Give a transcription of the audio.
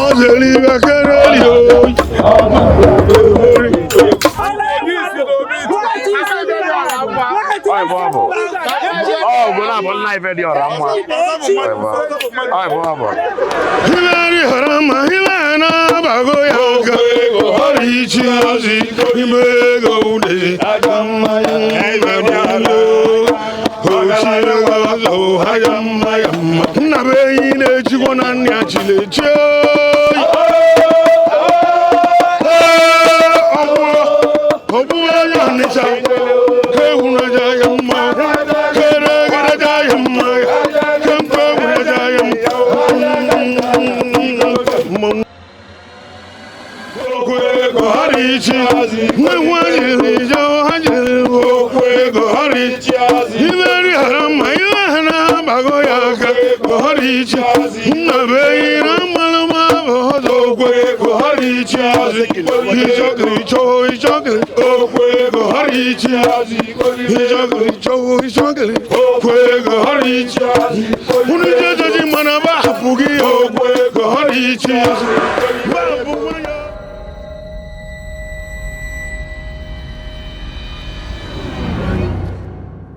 Mazeli bakarelio. Oh, gonna be live Ifedioramma. Ifedioramma, Himana bagoyaka. Horichiazi, Himegode. Nnabuenyi chikwa na nni achilechie. Ogbuefi Ọnịcha ewu na jaya mma kere jaya mma kempe ewu na jaya mma okwego harichi nwa jiri jo hajiri okwego harichi Ifedioramma iwe na bago ya ka harichi Nnabuenyi okwego harichi ichokiri okwego harichi ichokiri okwego harichi unu jejeji mana ba hapugi okwego harichi